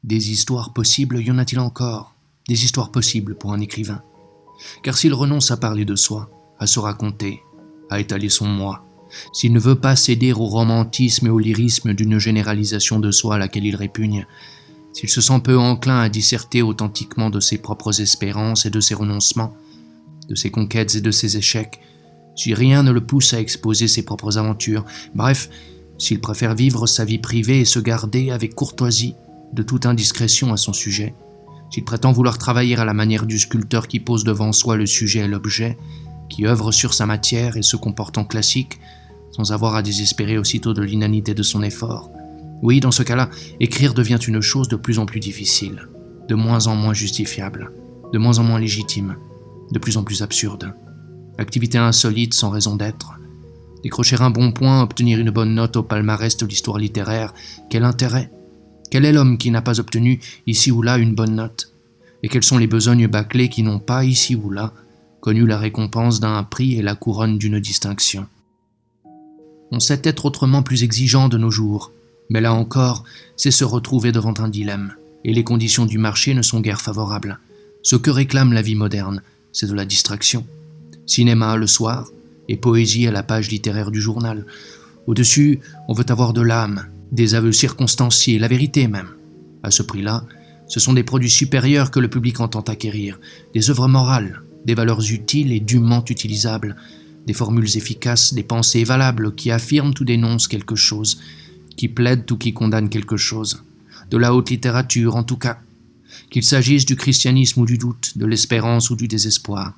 Des histoires possibles, y en a-t-il encore? Des histoires possibles pour un écrivain. Car s'il renonce à parler de soi, à se raconter, à étaler son moi, s'il ne veut pas céder au romantisme et au lyrisme d'une généralisation de soi à laquelle il répugne, s'il se sent peu enclin à disserter authentiquement de ses propres espérances et de ses renoncements, de ses conquêtes et de ses échecs, si rien ne le pousse à exposer ses propres aventures, bref, s'il préfère vivre sa vie privée et se garder avec courtoisie de toute indiscrétion à son sujet, s'il prétend vouloir travailler à la manière du sculpteur qui pose devant soi le sujet et l'objet, qui œuvre sur sa matière et se comporte en classique, sans avoir à désespérer aussitôt de l'inanité de son effort, oui, dans ce cas-là, écrire devient une chose de plus en plus difficile, de moins en moins justifiable, de moins en moins légitime, de plus en plus absurde. Activité insolite sans raison d'être. Décrocher un bon point, obtenir une bonne note au palmarès de l'histoire littéraire, quel intérêt? Quel est l'homme qui n'a pas obtenu ici ou là une bonne note? Et quelles sont les besognes bâclées qui n'ont pas, ici ou là, connu la récompense d'un prix et la couronne d'une distinction? On sait être autrement plus exigeant de nos jours, mais là encore, c'est se retrouver devant un dilemme, et les conditions du marché ne sont guère favorables. Ce que réclame la vie moderne, c'est de la distraction. Cinéma le soir, et poésie à la page littéraire du journal. Au-dessus, on veut avoir de l'âme, des aveux circonstanciés, la vérité même. À ce prix-là, ce sont des produits supérieurs que le public entend acquérir, des œuvres morales, des valeurs utiles et dûment utilisables, des formules efficaces, des pensées valables qui affirment ou dénoncent quelque chose, qui plaident ou qui condamnent quelque chose. De la haute littérature, en tout cas, qu'il s'agisse du christianisme ou du doute, de l'espérance ou du désespoir.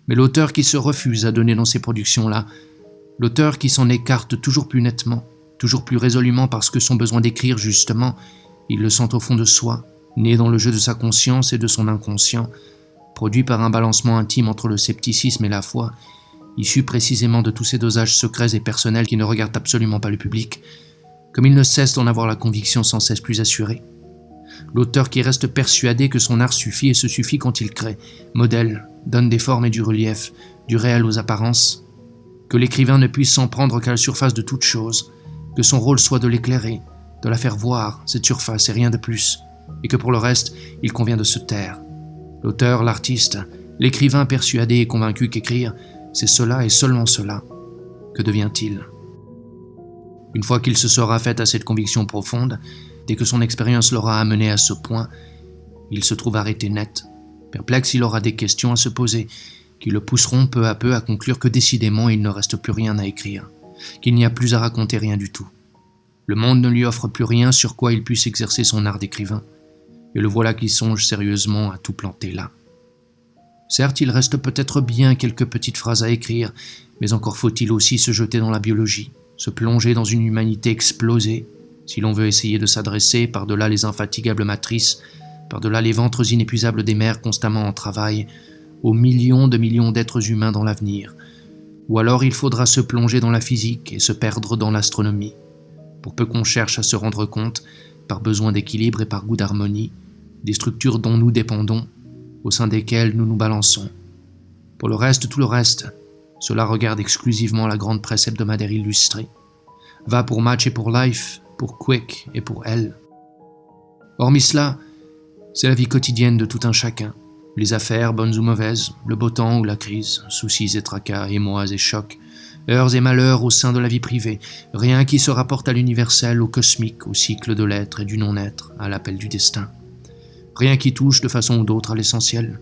Mais l'auteur qui se refuse à donner dans ces productions-là, l'auteur qui s'en écarte toujours plus nettement, toujours plus résolument parce que son besoin d'écrire, justement, il le sent au fond de soi, né dans le jeu de sa conscience et de son inconscient, produit par un balancement intime entre le scepticisme et la foi, issu précisément de tous ces dosages secrets et personnels qui ne regardent absolument pas le public, comme il ne cesse d'en avoir la conviction sans cesse plus assurée. L'auteur qui reste persuadé que son art suffit et se suffit quand il crée, modèle, donne des formes et du relief, du réel aux apparences, que l'écrivain ne puisse s'en prendre qu'à la surface de toute chose, que son rôle soit de l'éclairer, de la faire voir, cette surface et rien de plus, et que pour le reste, il convient de se taire. L'auteur, l'artiste, l'écrivain persuadé et convaincu qu'écrire, c'est cela et seulement cela. Que devient-il ? Une fois qu'il se sera fait à cette conviction profonde, dès que son expérience l'aura amené à ce point, il se trouve arrêté net. Perplexe, il aura des questions à se poser, qui le pousseront peu à peu à conclure que décidément il ne reste plus rien à écrire, qu'il n'y a plus à raconter rien du tout. Le monde ne lui offre plus rien sur quoi il puisse exercer son art d'écrivain, et le voilà qui songe sérieusement à tout planter là. Certes, il reste peut-être bien quelques petites phrases à écrire, mais encore faut-il aussi se jeter dans la biologie, se plonger dans une humanité explosée, si l'on veut essayer de s'adresser par-delà les infatigables matrices, par-delà les ventres inépuisables des mères constamment en travail, aux millions de millions d'êtres humains dans l'avenir. Ou alors il faudra se plonger dans la physique et se perdre dans l'astronomie, pour peu qu'on cherche à se rendre compte, par besoin d'équilibre et par goût d'harmonie, des structures dont nous dépendons, au sein desquelles nous nous balançons. Pour le reste, tout le reste, cela regarde exclusivement la grande presse hebdomadaire illustrée, va pour Match et pour Life, pour Quick et pour Elle. Hormis cela, c'est la vie quotidienne de tout un chacun, les affaires, bonnes ou mauvaises, le beau temps ou la crise, soucis et tracas, émois et chocs, heures et malheurs au sein de la vie privée, rien qui se rapporte à l'universel, au cosmique, au cycle de l'être et du non-être, à l'appel du destin. Rien qui touche de façon ou d'autre à l'essentiel.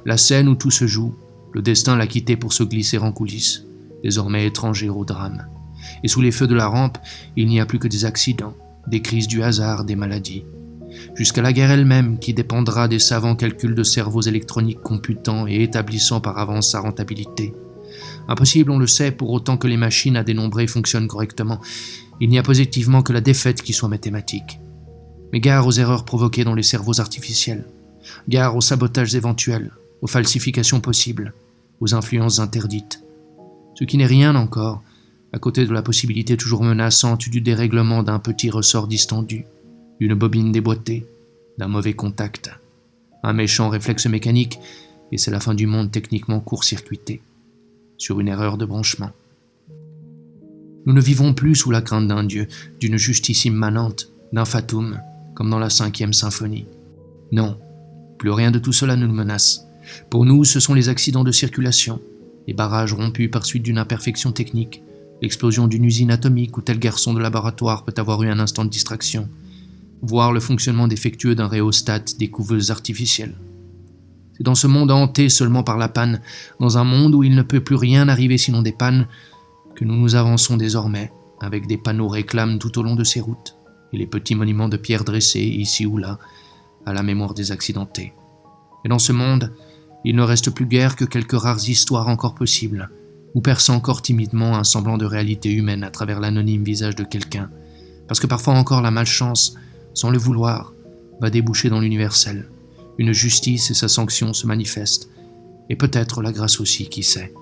La scène où tout se joue, le destin l'a quitté pour se glisser en coulisses, désormais étranger au drame. Et sous les feux de la rampe, il n'y a plus que des accidents, des crises du hasard, des maladies. Jusqu'à la guerre elle-même, qui dépendra des savants calculs de cerveaux électroniques computant et établissant par avance sa rentabilité. Impossible, on le sait, pour autant que les machines à dénombrer fonctionnent correctement. Il n'y a positivement que la défaite qui soit mathématique. Mais gare aux erreurs provoquées dans les cerveaux artificiels. Gare aux sabotages éventuels, aux falsifications possibles, aux influences interdites. Ce qui n'est rien encore, à côté de la possibilité toujours menaçante du dérèglement d'un petit ressort distendu, d'une bobine déboîtée, d'un mauvais contact, un méchant réflexe mécanique, et c'est la fin du monde techniquement court-circuité, sur une erreur de branchement. Nous ne vivons plus sous la crainte d'un Dieu, d'une justice immanente, d'un fatum, comme dans la 5e symphonie. Non, plus rien de tout cela ne nous menace. Pour nous, ce sont les accidents de circulation, les barrages rompus par suite d'une imperfection technique, l'explosion d'une usine atomique où tel garçon de laboratoire peut avoir eu un instant de distraction, voire le fonctionnement défectueux d'un rhéostat des couveuses artificielles. C'est dans ce monde hanté seulement par la panne, dans un monde où il ne peut plus rien arriver sinon des pannes, que nous nous avançons désormais, avec des panneaux réclames tout au long de ces routes, et les petits monuments de pierre dressés, ici ou là, à la mémoire des accidentés. Et dans ce monde, il ne reste plus guère que quelques rares histoires encore possibles, où perce encore timidement un semblant de réalité humaine à travers l'anonyme visage de quelqu'un, parce que parfois encore la malchance, sans le vouloir, va déboucher dans l'universel. Une justice et sa sanction se manifestent, et peut-être la grâce aussi, qui sait.